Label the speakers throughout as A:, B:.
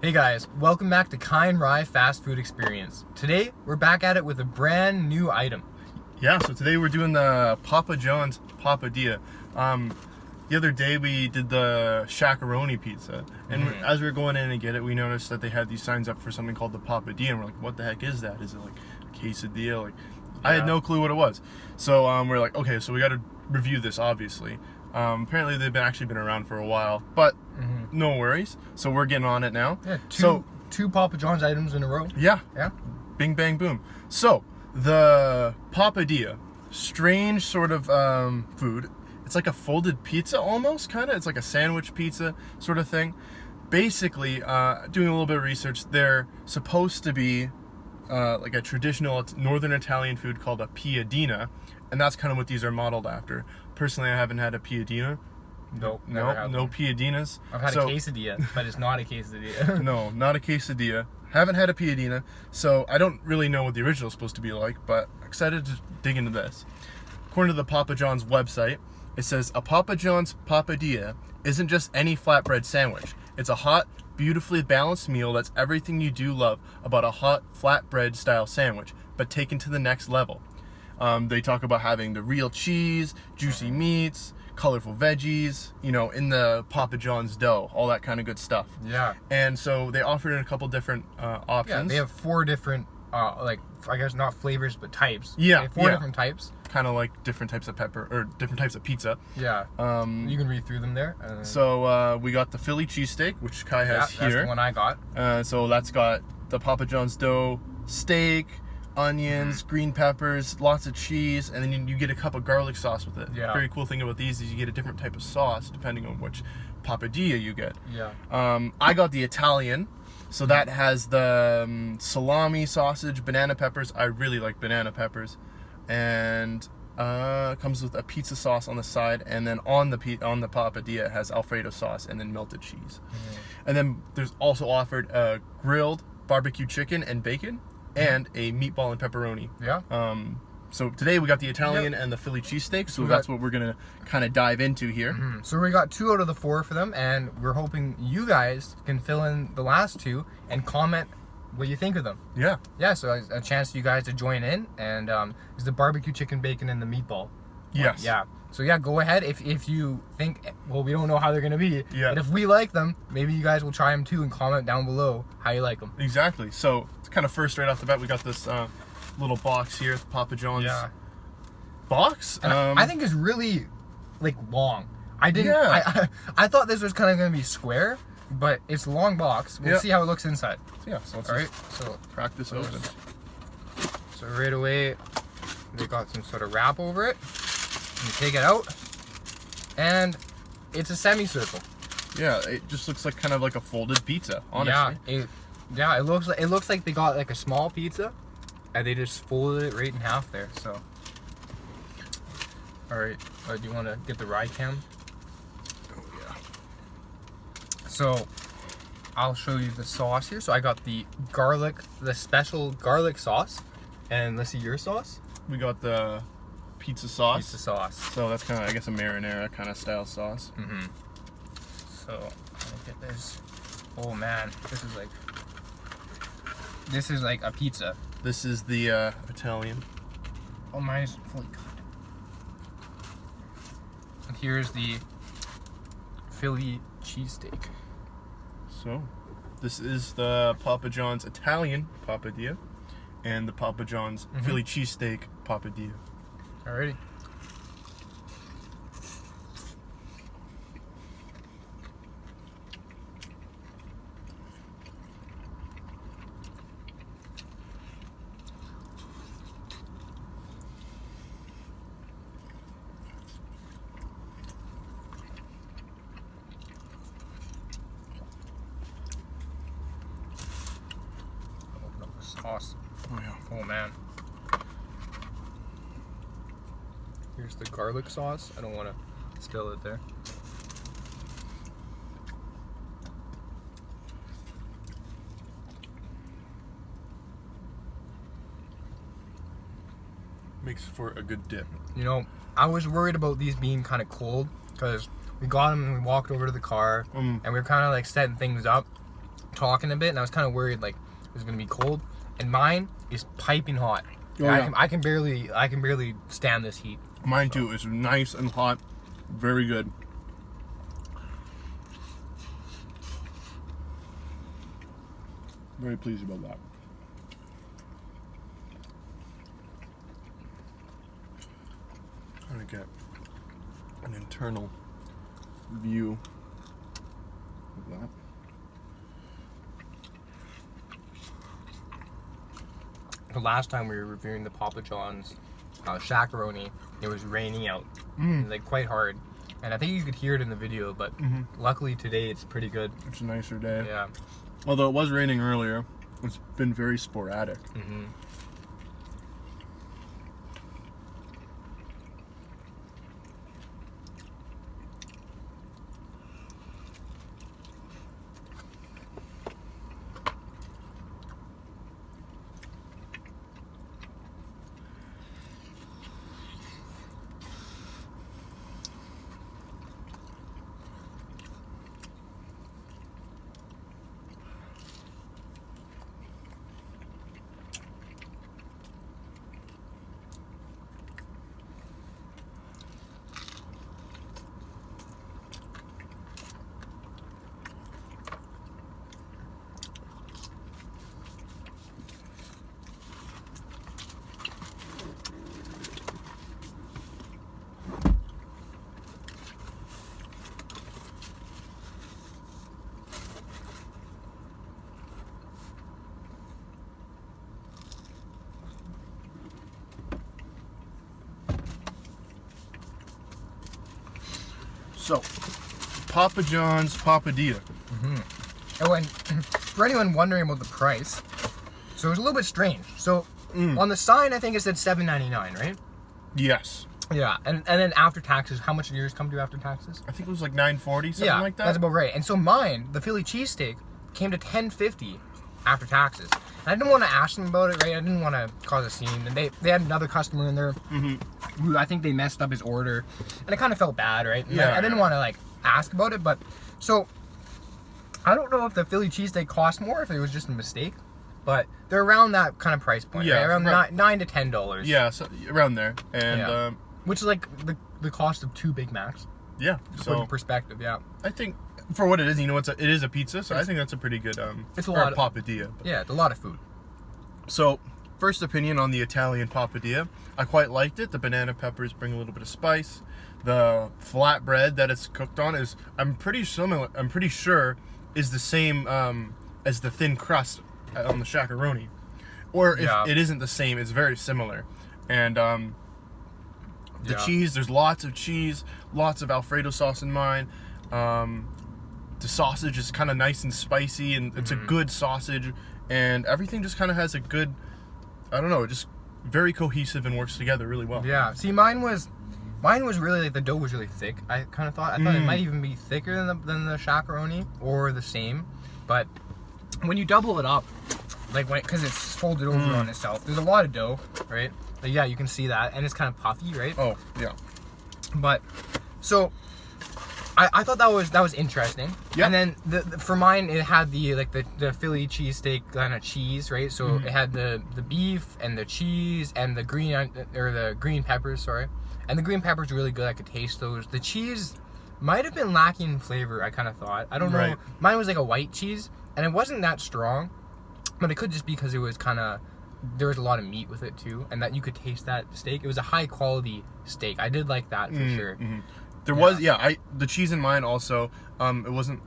A: Hey guys, welcome back to Kai and Rye Fast Food Experience. Today, we're back at it with a brand new item.
B: Yeah, so today we're doing the Papa John's Papadia. The other day we did the shakaroni pizza, and as we were going in and get it, we noticed that they had these signs up for something called the Papadia, and we're like, what the heck is that? Is it like a quesadilla? Like, I had no clue what it was. So we're like, okay, so we got to review this, obviously. Apparently they've actually been around for a while, but no worries. So we're getting on it now.
A: Yeah,
B: two
A: Papa John's items in a row.
B: Yeah.
A: Yeah.
B: Bing, bang, boom. So the Papadia, strange sort of food. It's like a folded pizza almost, kind of. It's like a sandwich pizza sort of thing. Basically, doing a little bit of research, they're supposed to be like a traditional northern Italian food called a piadina, and that's kind of what these are modeled after. Personally, I haven't had a piadina.
A: No
B: piadinas.
A: I've had a quesadilla, but it's not a quesadilla.
B: No, not a quesadilla. Haven't had a piadina, so I don't really know what the original is supposed to be like, but excited to dig into this. According to the Papa John's website, it says, a Papa John's Papadia isn't just any flatbread sandwich. It's a hot, beautifully balanced meal that's everything you do love about a hot, flatbread style sandwich, but taken to the next level. They talk about having the real cheese, juicy meats, colorful veggies, you know, in the Papa John's dough, all that kind of good stuff.
A: Yeah.
B: And so they offered in a couple different options.
A: Yeah, they have 4 different, like, I guess not flavors, but types.
B: Yeah.
A: They have 4 different types.
B: Kind of like different types of pepper, or different types of pizza.
A: Yeah. You can read through them there.
B: So we got the Philly cheesesteak, which Kai has here.
A: That's the one I got.
B: So that's got the Papa John's dough, steak, onions, green peppers, lots of cheese, and then you get a cup of garlic sauce with it.
A: Yeah.
B: Very cool thing about these is you get a different type of sauce depending on which papadilla you get.
A: Yeah.
B: I got the Italian, so that has the salami, sausage, banana peppers. I really like banana peppers, and comes with a pizza sauce on the side, and then on the papadilla it has Alfredo sauce and then melted cheese. And then there's also offered grilled barbecue chicken and bacon, and a meatball and pepperoni.
A: Yeah.
B: So today we got the Italian and the Philly cheesesteak, so that's what we're gonna kind of dive into here.
A: So we got 2 out of the 4 for them, and we're hoping you guys can fill in the last 2 and comment what you think of them.
B: Yeah.
A: Yeah, so a chance for you guys to join in, and it's the barbecue chicken, bacon, and the meatball.
B: Yes.
A: Yeah. So yeah, go ahead if you think, well, we don't know how they're gonna be.
B: Yeah.
A: But if we like them, maybe you guys will try them too and comment down below how you like them.
B: Exactly. So it's kind of first right off the bat, we got this little box here, the Papa John's box.
A: And I think it's really like long. I I thought this was kind of gonna be square, but it's a long box. We'll see how it looks inside.
B: Yeah. So let's
A: So
B: crack this open.
A: So right away, they got some sort of wrap over it. You take it out, and it's a semicircle.
B: Yeah, it just looks like kind of like a folded pizza, honestly.
A: Yeah, it looks like they got like a small pizza, and they just folded it right in half there. So, all right, do you want to get the rye cam?
B: Oh yeah.
A: So, I'll show you the sauce here. So I got the special garlic sauce, and let's see your sauce.
B: We got the pizza sauce.
A: Pizza sauce.
B: So that's kind of, I guess, a marinara kind of style sauce.
A: So I'll get this. Oh man, this is like a pizza.
B: This is the Italian.
A: Oh, mine is fully cut. And here's the Philly cheesesteak.
B: So this is the Papa John's Italian Papadia and the Papa John's Philly cheesesteak Papadia.
A: Alrighty. Open up the sauce.
B: Oh yeah.
A: Oh man. Here's the garlic sauce. I don't want to spill it there.
B: Makes for a good dip.
A: You know, I was worried about these being kind of cold because we got them and we walked over to the car and we were kind of like setting things up talking a bit, and I was kind of worried like it was gonna be cold. And mine is piping hot.
B: Oh, yeah.
A: I can barely stand this heat.
B: Mine too is nice and hot, very good. Very pleased about that. I'm gonna get an internal view of that.
A: The last time we were reviewing the Papa John's shakaroni, it was raining out, like quite hard, and I think you could hear it in the video. But luckily today it's pretty good.
B: It's a nicer day.
A: Yeah.
B: Although it was raining earlier, it's been very sporadic. So, Papa John's Papadia.
A: Oh, and for anyone wondering about the price, so it was a little bit strange. So on the sign, I think it said $7.99, right?
B: Yes.
A: Yeah, and then after taxes, how much did yours come to after taxes?
B: I think it was like $9.40, something
A: Yeah,
B: like that.
A: that's about right. And so mine, the Philly cheesesteak, came to $10.50 after taxes. And I didn't want to ask them about it, right? I didn't want to cause a scene. And they had another customer in there who I think they messed up his order. And I kind of felt bad, right? And I didn't want to like ask about it, but so I don't know if the Philly cheesesteak cost more, if it was just a mistake, but they're around that kind of price point, right? Around $9 to $10.
B: Yeah, so around there. And
A: which is like the cost of 2 Big Macs.
B: Yeah,
A: To
B: so
A: put in perspective, yeah.
B: I think for what it is, you know, it is a pizza, so I think that's a pretty good
A: it's a lot of
B: Papadia.
A: Yeah, it's a lot of food.
B: So, first opinion on the Italian Papadia. I quite liked it. The banana peppers bring a little bit of spice. The flatbread that it's cooked on is, I'm pretty sure is the same as the thin crust on the shakaroni. Or if it isn't the same, it's very similar. And the cheese, there's lots of cheese, lots of Alfredo sauce in mine. The sausage is kind of nice and spicy, and it's a good sausage, and everything just kind of has a good, I don't know, just very cohesive and works together really well.
A: Yeah. See, mine was really like the dough was really thick. I kind of thought it might even be thicker than the shakaroni or the same, but when you double it up, like because it's folded over on itself, there's a lot of dough, right? Like, yeah, you can see that, and it's kind of puffy, right?
B: Oh yeah.
A: But so I thought that was interesting. Yeah. And then for mine, it had the Philly cheesesteak kind of cheese, right? So it had the beef and the cheese and the green peppers, sorry. And the green peppers were really good. I could taste those. The cheese might have been lacking in flavor, I kind of thought. I don't know.
B: Right.
A: Mine was like a white cheese, and it wasn't that strong, but it could just be because it was kind of, there was a lot of meat with it too, and that you could taste that steak. It was a high quality steak. I did like that for sure.
B: There was, the cheese in mine also, it wasn't,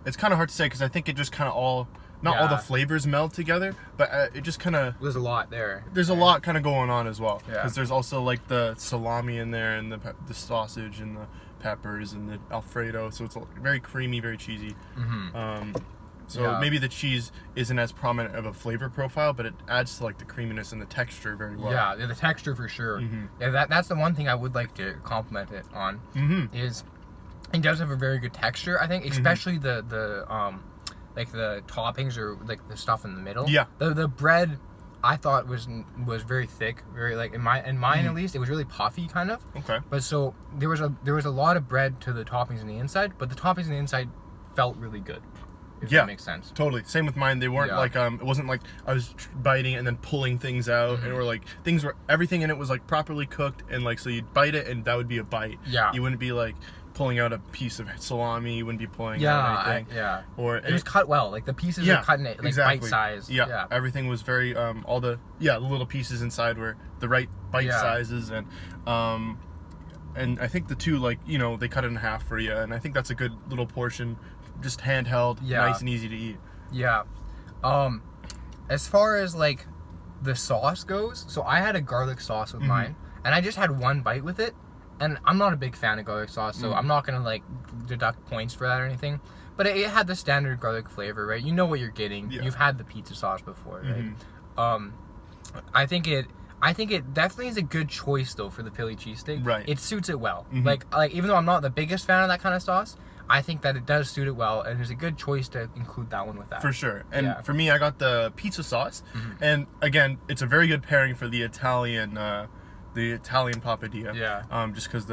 B: it's kind of hard to say because I think it just kind of all the flavors meld together, but it just kind of,
A: There's a lot there.
B: There's a lot kind of going on as well.
A: Yeah.
B: Because there's also like the salami in there, and the sausage and the peppers and the Alfredo, so it's very creamy, very cheesy. Maybe the cheese isn't as prominent of a flavor profile, but it adds to like the creaminess and the texture very well.
A: Yeah, the texture for sure. Yeah, that's the one thing I would like to compliment it on. Is it does have a very good texture, I think, especially the like the toppings or like the stuff in the middle.
B: Yeah.
A: The bread I thought was very thick, very like in mine at least, it was really puffy kind of.
B: Okay.
A: But so there was a lot of bread to the toppings on the inside, but the toppings on the inside felt really good. if
B: Yeah.
A: that makes sense.
B: Totally. Same with mine. They weren't
A: Yeah.
B: like it wasn't like I was biting and then pulling things out, and or like things were everything in it was like properly cooked, and like so you'd bite it and that would be a bite.
A: Yeah.
B: You wouldn't be like pulling out a piece of salami. You wouldn't be pulling out anything. Or
A: it was cut well. Like the pieces
B: yeah,
A: were cut in it, like
B: exactly.
A: bite size.
B: Yeah. Everything was very all the little pieces inside were the right bite sizes, and I think the two, like, you know, they cut it in half for you, and I think that's a good little portion, just handheld, nice and easy to eat.
A: Yeah. As far as like the sauce goes, so I had a garlic sauce with mine, and I just had one bite with it, and I'm not a big fan of garlic sauce, so I'm not gonna like deduct points for that or anything. But it had the standard garlic flavor, right? You know what you're getting. Yeah. You've had the pizza sauce before, right? I think it definitely is a good choice though for the Philly cheesesteak. Right. It suits it well. Like even though I'm not the biggest fan of that kind of sauce, I think that it does suit it well, and it's a good choice to include that one with that.
B: For sure. And for me, I got the pizza sauce, and again, it's a very good pairing for the Italian papadia. Yeah. Just because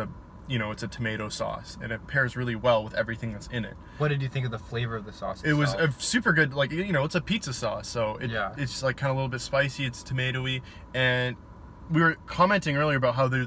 B: it's a tomato sauce, and it pairs really well with everything that's in it.
A: What did you think of the flavor of the sauce itself?
B: It was a super good, like, it's a pizza sauce, so it's like kind of a little bit spicy, it's tomatoey, and we were commenting earlier about how they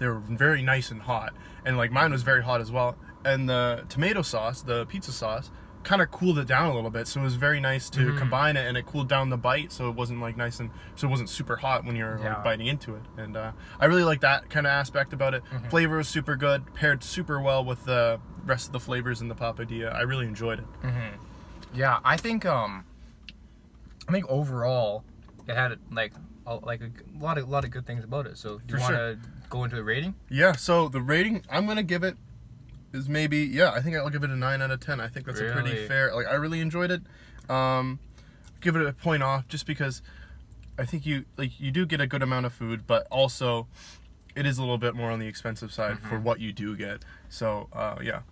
B: were very nice and hot, and like mine was very hot as well, and the tomato sauce, the pizza sauce, kind of cooled it down a little bit, so it was very nice to combine it, and it cooled down the bite, so it wasn't like nice, and so it wasn't super hot when you're like biting into it. And I really like that kind of aspect about it. Flavor was super good, paired super well with the rest of the flavors in the papadia. I really enjoyed it.
A: Yeah, I think overall it had like a lot of good things about it. So do you want to go into the rating?
B: Yeah. So the rating, I'm gonna give it is maybe I think I'll give it a 9 out of 10. I think that's a pretty fair. Like, I really enjoyed it. Give it a point off just because I think you do get a good amount of food, but also it is a little bit more on the expensive side for what you do get. So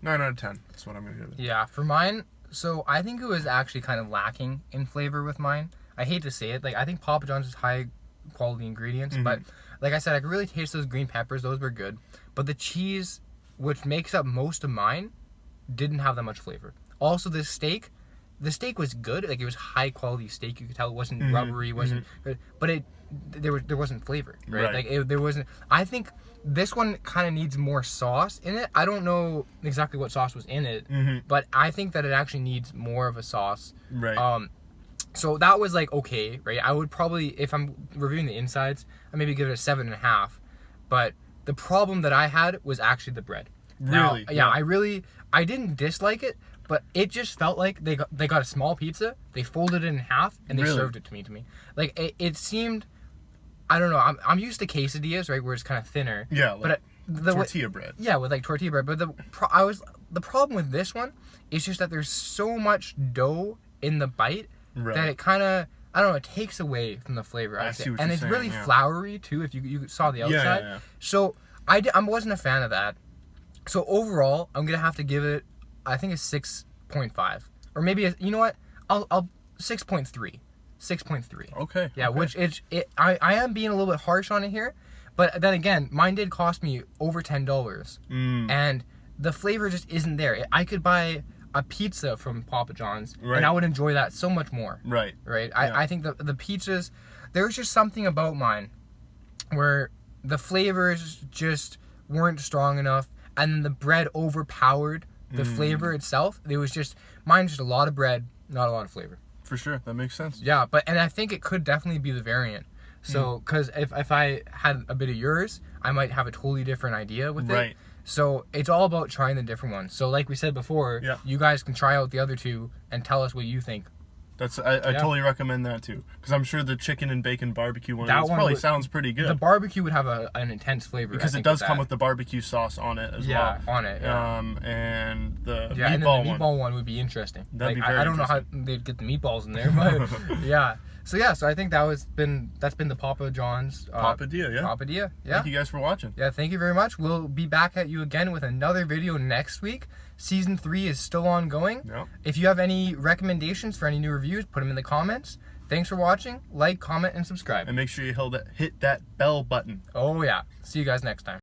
B: 9 out of 10. That's what I'm gonna give it.
A: Yeah, for mine. So I think it was actually kind of lacking in flavor with mine. I hate to say it. Like, I think Papa John's is high quality ingredients, but like I said, I could really taste those green peppers. Those were good, but the cheese, which makes up most of mine, didn't have that much flavor. Also, the steak was good. Like, it was high quality steak. You could tell it wasn't rubbery, wasn't good, but there wasn't flavor, right? Like, there wasn't. I think this one kind of needs more sauce in it. I don't know exactly what sauce was in it, but I think that it actually needs more of a sauce.
B: Right.
A: So that was like okay, right? I would probably, if I'm reviewing the insides, I maybe give it a 7.5. But the problem that I had was actually the bread.
B: Really?
A: Now, I didn't dislike it, but it just felt like they got a small pizza, they folded it in half, and they served it to me. Like, it seemed, I don't know, I'm used to quesadillas, right, where it's kind of thinner.
B: Yeah, like
A: but
B: tortilla bread.
A: Yeah, with like tortilla bread. But the problem with this one is just that there's so much dough in the bite that it kind of, I don't know, it takes away from the flavor.
B: I see what
A: and
B: you're
A: it's
B: saying,
A: really floury too, if you saw the outside.
B: Yeah.
A: So I wasn't a fan of that. So overall, I'm gonna have to give it, I think, a 6.5, or maybe you know what? I'll 6.3. 6.3.
B: Okay.
A: Yeah, okay. Which I am being a little bit harsh on it here, but then again, mine did cost me over $10, and the flavor just isn't there. I could buy a pizza from Papa John's, and I would enjoy that so much more. Right. Yeah. I think the pizzas, there's just something about mine where the flavors just weren't strong enough, and then the bread overpowered the flavor itself. There was just, mine's just a lot of bread, not a lot of flavor.
B: For sure, that makes sense.
A: Yeah, and I think it could definitely be the variant. So, because if I had a bit of yours, I might have a totally different idea with it. Right. So it's all about trying the different ones. So like we said before, you guys can try out the other two and tell us what you think.
B: I totally recommend that too, because I'm sure the chicken and bacon barbecue one probably sounds pretty good.
A: The barbecue would have an intense flavor
B: because it does come with the barbecue sauce on it as well.
A: Yeah, on it. Yeah.
B: And the
A: meatball one would be interesting.
B: That'd be very interesting.
A: I don't know how they'd get the meatballs in there, but yeah. So I think that's been the Papa John's
B: Papadia,
A: Papadia. Yeah.
B: Thank you guys for watching.
A: Yeah, thank you very much. We'll be back at you again with another video next week. Season 3 is still ongoing. Yep. If you have any recommendations for any new reviews, put them in the comments. Thanks for watching. Like, comment, and subscribe.
B: And make sure you hit that bell button.
A: Oh yeah. See you guys next time.